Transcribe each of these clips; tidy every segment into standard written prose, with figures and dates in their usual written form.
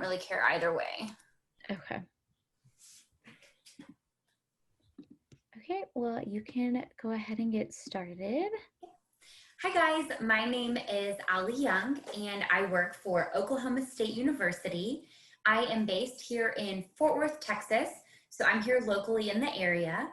really care either way. Okay. Okay, well, you can go ahead and get started. Hi guys, my name is Ali Young and I work for Oklahoma State University. I am based here in Fort Worth, Texas, so I'm here locally in the area.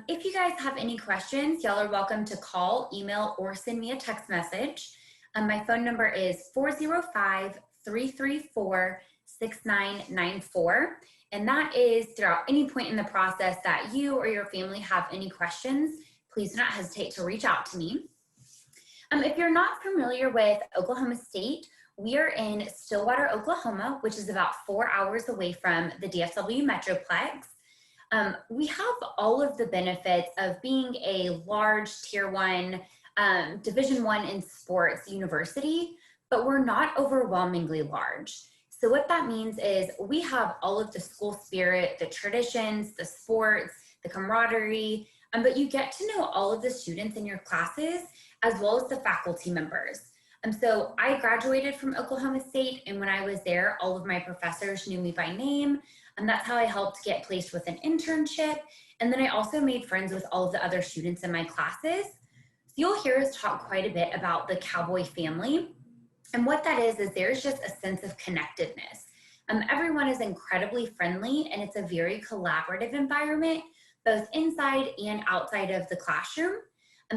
If you guys have any questions, y'all are welcome to call, email, or send me a text message. My phone number is 405-334-6994. And that is throughout any point in the process that you or your family have any questions, please do not hesitate to reach out to me. If you're not familiar with Oklahoma State, we are in Stillwater, Oklahoma, which is about 4 hours away from the DFW Metroplex. We have all of the benefits of being a large Tier 1, Division I in sports university, but we're not overwhelmingly large. So what that means is we have all of the school spirit, the traditions, the sports, the camaraderie, but you get to know all of the students in your classes as well as the faculty members. So I graduated from Oklahoma State, and when I was there, all of my professors knew me by name, and that's how I helped get placed with an internship. And then I also made friends with all of the other students in my classes. So you'll hear us talk quite a bit about the Cowboy family. And what that is there's just a sense of connectedness. Everyone is incredibly friendly, and it's a very collaborative environment, both inside and outside of the classroom.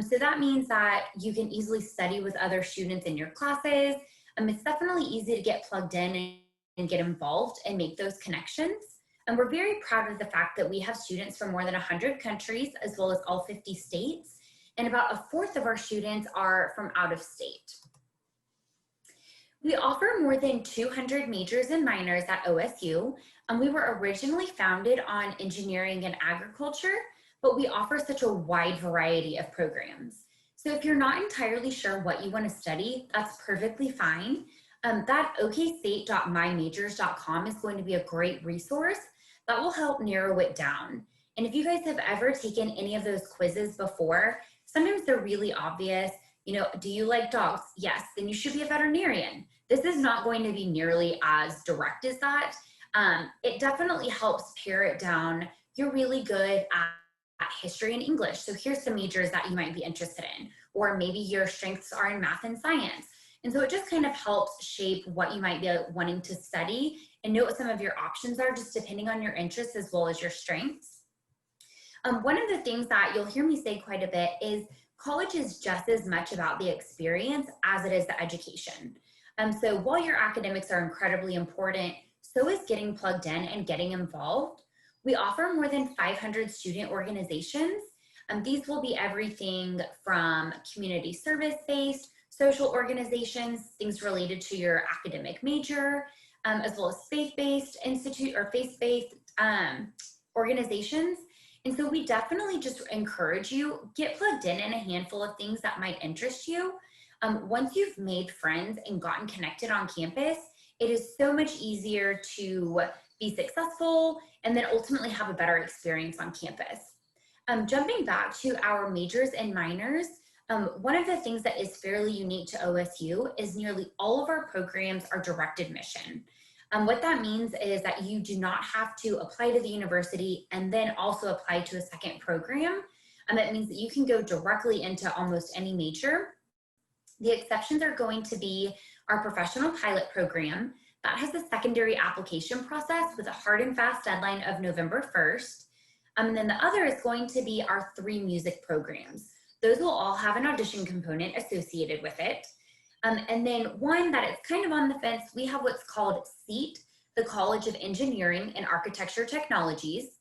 So that means that you can easily study with other students in your classes. It's definitely easy to get plugged in and get involved and make those connections. And we're very proud of the fact that we have students from more than 100 countries, as well as all 50 states. And about a fourth of our students are from out of state. We offer more than 200 majors and minors at OSU. We were originally founded on engineering and agriculture, but we offer such a wide variety of programs. So if you're not entirely sure what you want to study, that's perfectly fine. That okstate.mymajors.com is going to be a great resource that will help narrow it down. And if you guys have ever taken any of those quizzes before, sometimes they're really obvious. You know, do you like dogs? Yes, then you should be a veterinarian. This is not going to be nearly as direct as that. It definitely helps pare it down. You're really good at history and English, so here's some majors that you might be interested in, or maybe your strengths are in math and science. And so it just kind of helps shape what you might be wanting to study and know what some of your options are, just depending on your interests as well as your strengths. One of the things that you'll hear me say quite a bit is college is just as much about the experience as it is the education. So while your academics are incredibly important, so is getting plugged in and getting involved. We offer more than 500 student organizations. These will be everything from community service-based, social organizations, things related to your academic major, as well as faith-based faith-based organizations. And so we definitely just encourage you, get plugged in a handful of things that might interest you. Once you've made friends and gotten connected on campus, it is so much easier to be successful and then ultimately have a better experience on campus. Jumping back to our majors and minors, one of the things that is fairly unique to OSU is nearly all of our programs are direct admission. What that means is that you do not have to apply to the university and then also apply to a second program. That means that you can go directly into almost any major. The exceptions are going to be our professional pilot program. That has a secondary application process with a hard and fast deadline of November 1st. And then the other is going to be our 3 music programs. Those will all have an audition component associated with it. And then one that is kind of on the fence, we have what's called SEAT, the College of Engineering and Architecture Technologies.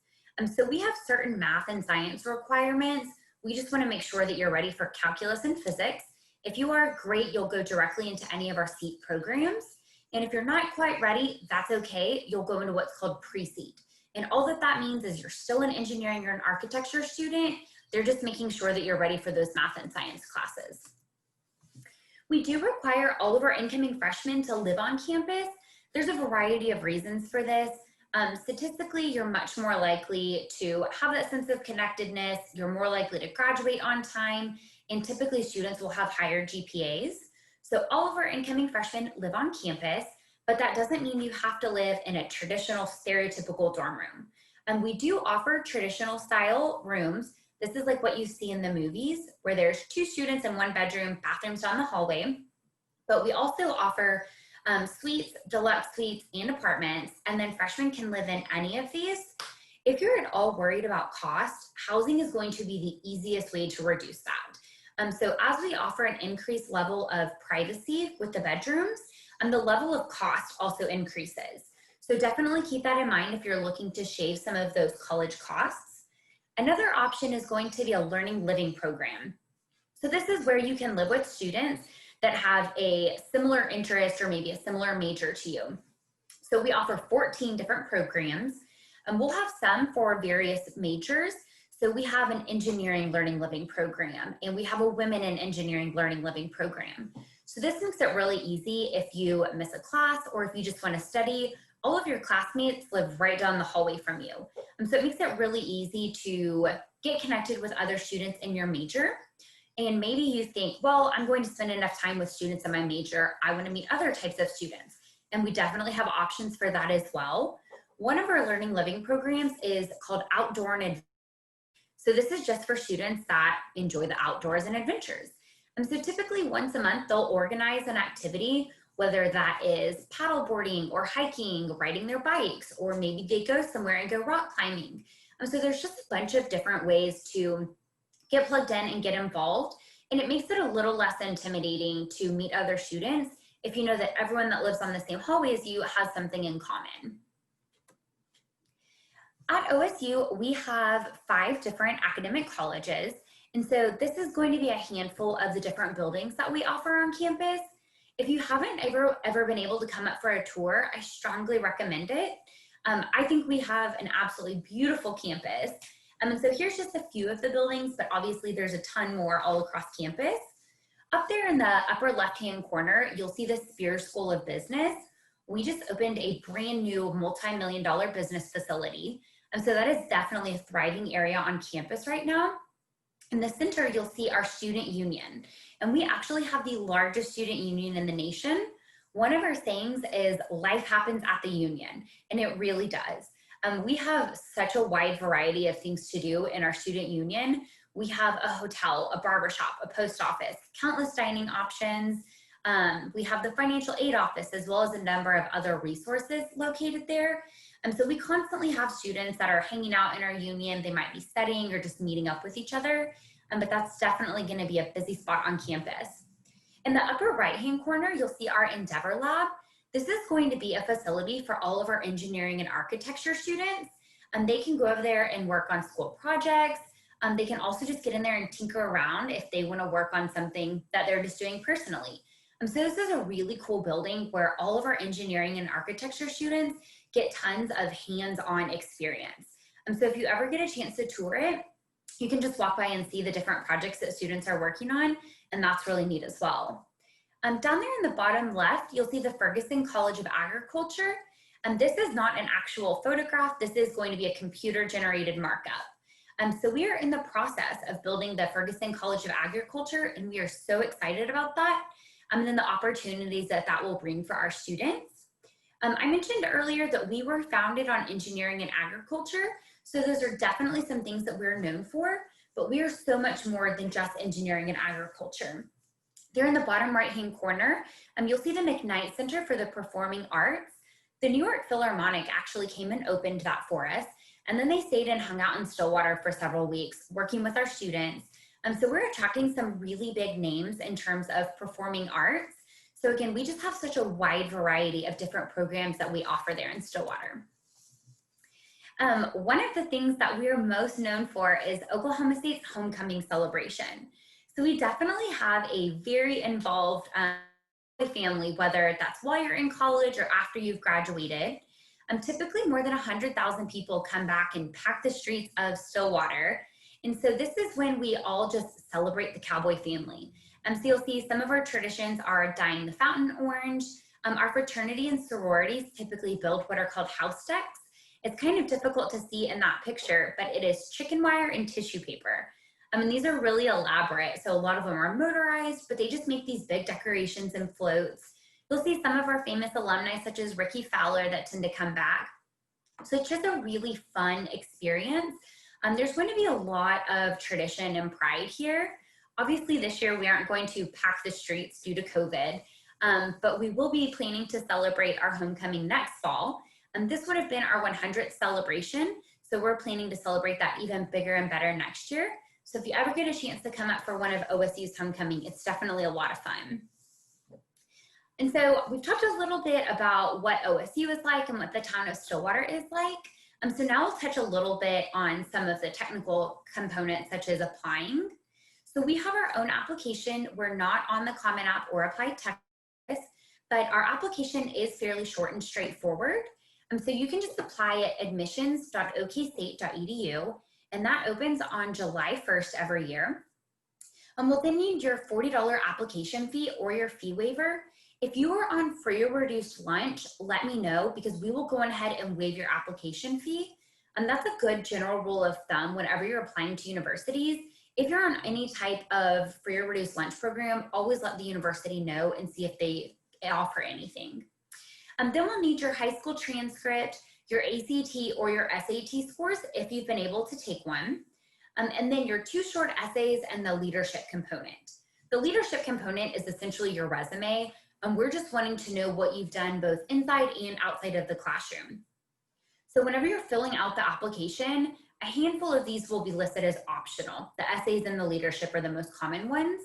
So we have certain math and science requirements. We just want to make sure that you're ready for calculus and physics. If you are, great, you'll go directly into any of our SEAT programs. And if you're not quite ready, that's okay. You'll go into what's called pre-SEAT. And all that means is you're still an engineering or an architecture student. They're just making sure that you're ready for those math and science classes. We do require all of our incoming freshmen to live on campus. There's a variety of reasons for this. Statistically, you're much more likely to have that sense of connectedness. You're more likely to graduate on time, and typically students will have higher GPAs. So all of our incoming freshmen live on campus, but that doesn't mean you have to live in a traditional stereotypical dorm room. And we do offer traditional style rooms. This is like what you see in the movies, where there's 2 students in 1 bedroom, bathrooms down the hallway. But we also offer suites, deluxe suites, and apartments, and then freshmen can live in any of these. If you're at all worried about cost, housing is going to be the easiest way to reduce that. So as we offer an increased level of privacy with the bedrooms, the level of cost also increases. So definitely keep that in mind if you're looking to shave some of those college costs. Another option is going to be a learning living program. So this is where you can live with students that have a similar interest or maybe a similar major to you. So we offer 14 different programs, and we'll have some for various majors. So we have an engineering learning living program, and we have a women in engineering learning living program. So this makes it really easy if you miss a class or if you just want to study. All of your classmates live right down the hallway from you. So it makes it really easy to get connected with other students in your major. And maybe you think, well, I'm going to spend enough time with students in my major. I want to meet other types of students. And we definitely have options for that as well. One of our learning living programs is called Outdoor and Adventure. So this is just for students that enjoy the outdoors and adventures. So typically once a month, they'll organize an activity, whether that is paddleboarding or hiking, riding their bikes, or maybe they go somewhere and go rock climbing. So there's just a bunch of different ways to get plugged in and get involved. And it makes it a little less intimidating to meet other students if you know that everyone that lives on the same hallway as you has something in common. At OSU, we have 5 different academic colleges. And so this is going to be a handful of the different buildings that we offer on campus. If you haven't ever been able to come up for a tour, I strongly recommend it. I think we have an absolutely beautiful campus. And so here's just a few of the buildings, but obviously there's a ton more all across campus. Up there in the upper left-hand corner, you'll see the Spears School of Business. We just opened a brand new multi-million-dollar business facility. And so that is definitely a thriving area on campus right now. In the center, you'll see our student union. And we actually have the largest student union in the nation. One of our sayings is life happens at the union, and it really does. We have such a wide variety of things to do in our student union. We have a hotel, a barbershop, a post office, countless dining options. We have the financial aid office, as well as a number of other resources located there. So we constantly have students that are hanging out in our union. They might be studying or just meeting up with each other, but that's definitely going to be a busy spot on campus. In the upper right-hand corner, you'll see our Endeavor Lab. This is going to be a facility for all of our engineering and architecture students. They can go over there and work on school projects. They can also just get in there and tinker around if they want to work on something that they're just doing personally. So this is a really cool building where all of our engineering and architecture students get tons of hands-on experience. So if you ever get a chance to tour it, you can just walk by and see the different projects that students are working on, and that's really neat as well. Down there in the bottom left, you'll see the Ferguson College of Agriculture. This is not an actual photograph. This is going to be a computer-generated markup. So we are in the process of building the Ferguson College of Agriculture, and we are so excited about that. And then the opportunities that that will bring for our students. I mentioned earlier that we were founded on engineering and agriculture. So those are definitely some things that we're known for, but we are so much more than just engineering and agriculture. There in the bottom right-hand corner, you'll see the McKnight Center for the Performing Arts. The New York Philharmonic actually came and opened that for us. And then they stayed and hung out in Stillwater for several weeks, working with our students. So we're attracting some really big names in terms of performing arts. So again, we just have such a wide variety of different programs that we offer there in Stillwater. One of the things that we're most known for is Oklahoma State's homecoming celebration. So we definitely have a very involved family, whether that's while you're in college or after you've graduated. Typically more than 100,000 people come back and pack the streets of Stillwater. And so this is when we all just celebrate the Cowboy family. So you'll see some of our traditions are dyeing the fountain orange. Our fraternity and sororities typically build what are called house decks. It's kind of difficult to see in that picture, but it is chicken wire and tissue paper. And these are really elaborate. So a lot of them are motorized, but they just make these big decorations and floats You'll see some of our famous alumni such as Ricky Fowler that tend to come back. So it's just a really fun experience. There's going to be a lot of tradition and pride here. Obviously this year we aren't going to pack the streets due to COVID, but we will be planning to celebrate our homecoming next fall. This would have been our 100th celebration, so we're planning to celebrate that even bigger and better next year. So if you ever get a chance to come up for one of OSU's homecoming, it's definitely a lot of fun. And so we've talked a little bit about what OSU is like and what the town of Stillwater is like. So now I'll touch a little bit on some of the technical components such as applying. So we have our own application. We're not on the Common App or Applied Texas, but our application is fairly short and straightforward. So you can just apply at admissions.okstate.edu, and that opens on July 1st every year. We'll then need your $40 application fee or your fee waiver. If you are on free or reduced lunch, let me know because we will go ahead and waive your application fee. And that's a good general rule of thumb whenever you're applying to universities. If you're on any type of free or reduced lunch program, always let the university know and see if they offer anything. Then we'll need your high school transcript, your ACT or your SAT scores if you've been able to take one, and then your 2 short essays and the leadership component. The leadership component is essentially your resume, and we're just wanting to know what you've done both inside and outside of the classroom. So whenever you're filling out the application, a handful of these will be listed as optional. The essays and the leadership are the most common ones.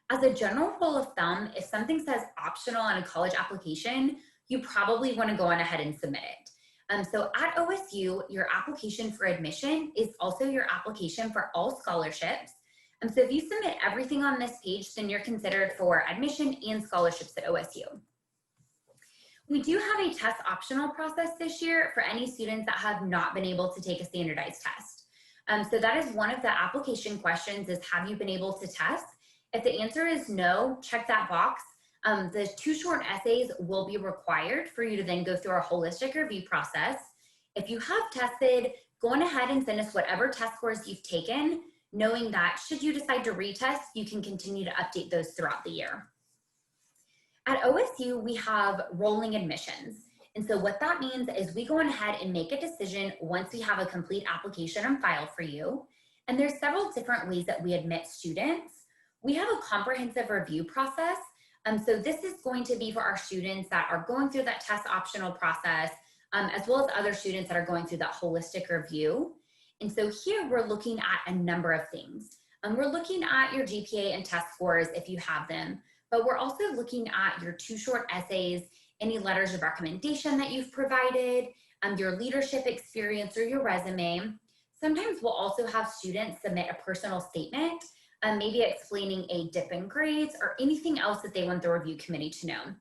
As a general rule of thumb, if something says optional on a college application, you probably want to go on ahead and submit it. So at OSU, your application for admission is also your application for all scholarships. So if you submit everything on this page, then you're considered for admission and scholarships at OSU. We do have a test optional process this year for any students that have not been able to take a standardized test. So that is one of the application questions is, have you been able to test? If the answer is no, check that box. The 2 short essays will be required for you to then go through our holistic review process. If you have tested, go on ahead and send us whatever test scores you've taken, knowing that should you decide to retest, you can continue to update those throughout the year. At OSU, we have rolling admissions. And so what that means is we go on ahead and make a decision once we have a complete application on file for you. And there's several different ways that we admit students. We have a comprehensive review process. So this is going to be for our students that are going through that test optional process, as well as other students that are going through that holistic review. And so here we're looking at a number of things. We're looking at your GPA and test scores if you have them, but we're also looking at your 2 short essays, any letters of recommendation that you've provided, your leadership experience or your resume. Sometimes we'll also have students submit a personal statement, maybe explaining a dip in grades or anything else that they want the review committee to know.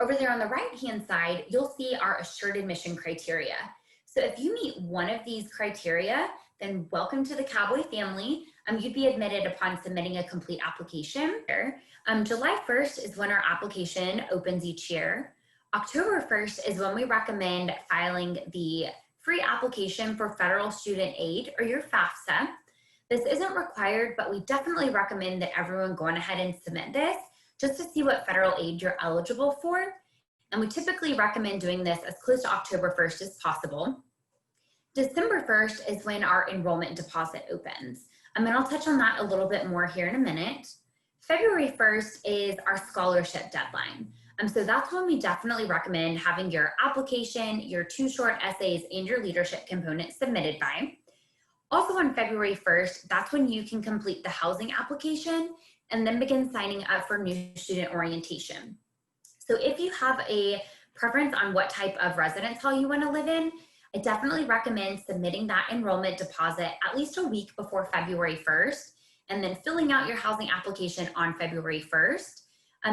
Over there on the right-hand side, you'll see our assured admission criteria. So if you meet one of these criteria, then welcome to the Cowboy family. You'd be admitted upon submitting a complete application. July 1st is when our application opens each year. October 1st is when we recommend filing the free application for federal student aid or your FAFSA. This isn't required, but we definitely recommend that everyone go on ahead and submit this just to see what federal aid you're eligible for. And we typically recommend doing this as close to October 1st as possible. December 1st is when our enrollment deposit opens. And I'll touch on that a little bit more here in a minute. February 1st is our scholarship deadline. So that's when we definitely recommend having your application, your 2 short essays, and your leadership component submitted by. Also on February 1st, that's when you can complete the housing application and then begin signing up for new student orientation. So if you have a preference on what type of residence hall you want to live in, I definitely recommend submitting that enrollment deposit at least a week before February 1st, and then filling out your housing application on February 1st.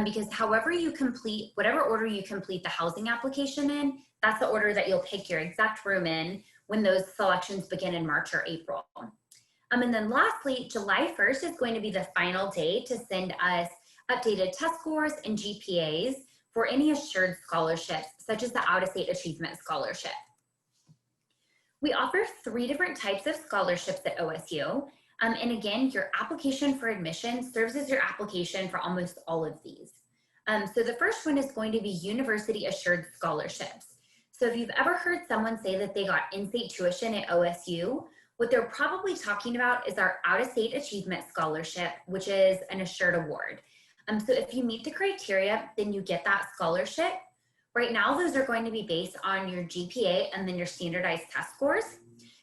Because however you complete, whatever order you complete the housing application in, that's the order that you'll pick your exact room in when those selections begin in March or April. And then lastly, July 1st is going to be the final day to send us updated test scores and GPAs for any assured scholarships, such as the out-of-state achievement scholarship. We offer 3 different types of scholarships at OSU. And again, your application for admission serves as your application for almost all of these. So the first one is going to be university assured scholarships. So if you've ever heard someone say that they got in-state tuition at OSU, what they're probably talking about is our out-of-state achievement scholarship, which is an assured award. So if you meet the criteria, then you get that scholarship. Right now, those are going to be based on your GPA and then your standardized test scores.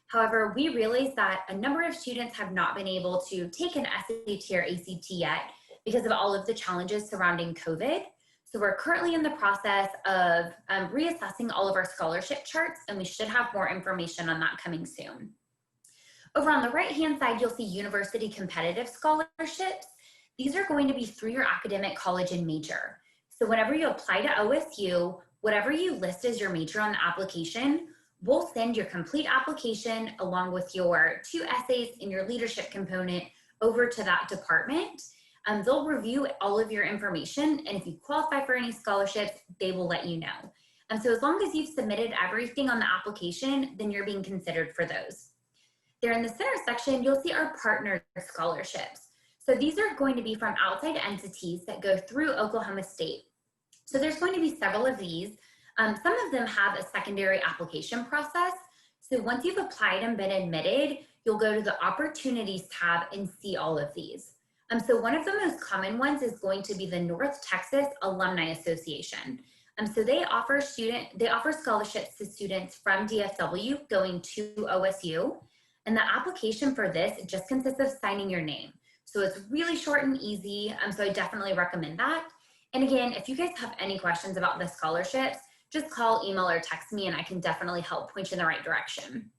However, we realize that a number of students have not been able to take an SAT or ACT yet because of all of the challenges surrounding COVID. So we're currently in the process of reassessing all of our scholarship charts, and we should have more information on that coming soon. Over on the right-hand side, you'll see university competitive scholarships. These are going to be through your academic college and major. So whenever you apply to OSU, whatever you list as your major on the application, we'll send your complete application along with your 2 essays and your leadership component over to that department. They'll review all of your information, and if you qualify for any scholarships, they will let you know. So as long as you've submitted everything on the application, then you're being considered for those. There in the center section, you'll see our partner scholarships. So these are going to be from outside entities that go through Oklahoma State. So there's going to be several of these. Some of them have a secondary application process. So once you've applied and been admitted, you'll go to the opportunities tab and see all of these. So one of the most common ones is going to be the North Texas Alumni Association. So they offer scholarships to students from DFW going to OSU. And the application for this just consists of signing your name. So it's really short and easy. So I definitely recommend that. And again, if you guys have any questions about the scholarships, just call, email, or text me, and I can definitely help point you in the right direction.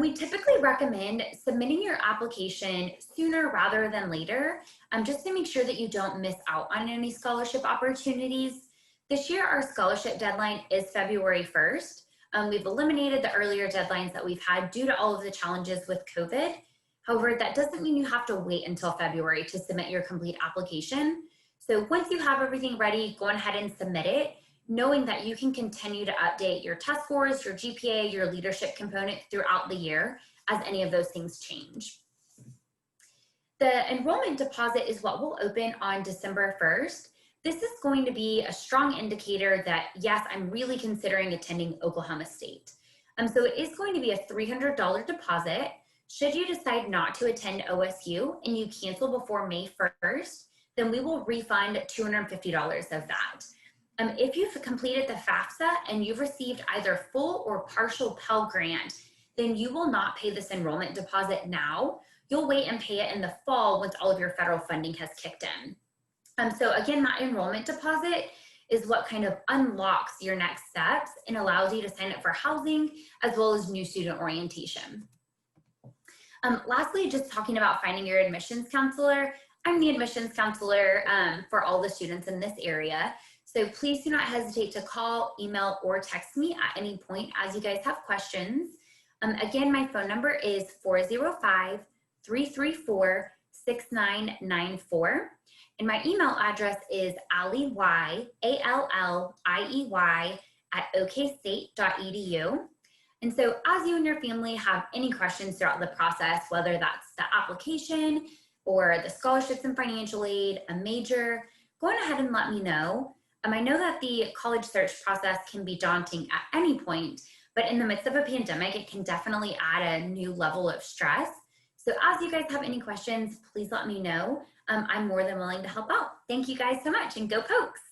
We typically recommend submitting your application sooner rather than later, just to make sure that you don't miss out on any scholarship opportunities. This year, our scholarship deadline is February 1st. We've eliminated the earlier deadlines that we've had due to all of the challenges with COVID. However, that doesn't mean you have to wait until February to submit your complete application. So once you have everything ready, go ahead and submit it, knowing that you can continue to update your test scores, your GPA, your leadership component throughout the year as any of those things change. The enrollment deposit is what will open on December 1st. This is going to be a strong indicator that, yes, I'm really considering attending Oklahoma State. So it is going to be a $300 deposit. Should you decide not to attend OSU and you cancel before May 1st, then we will refund $250 of that. If you've completed the FAFSA and you've received either full or partial Pell Grant, then you will not pay this enrollment deposit now. You'll wait and pay it in the fall once all of your federal funding has kicked in. So again, that enrollment deposit is what kind of unlocks your next steps and allows you to sign up for housing as well as new student orientation. Lastly, just talking about finding your admissions counselor. I'm the admissions counselor for all the students in this area. So please do not hesitate to call, email, or text me at any point as you guys have questions. Again, my phone number is 405-334-6994. And my email address is alliey, A-L-L-I-E-Y @okstate.edu. And so as you and your family have any questions throughout the process, whether that's the application or the scholarships and financial aid, a major, go ahead and let me know. I know that the college search process can be daunting at any point, but in the midst of a pandemic, it can definitely add a new level of stress. So as you guys have any questions, please let me know. I'm more than willing to help out. Thank you guys so much, and go Pokes!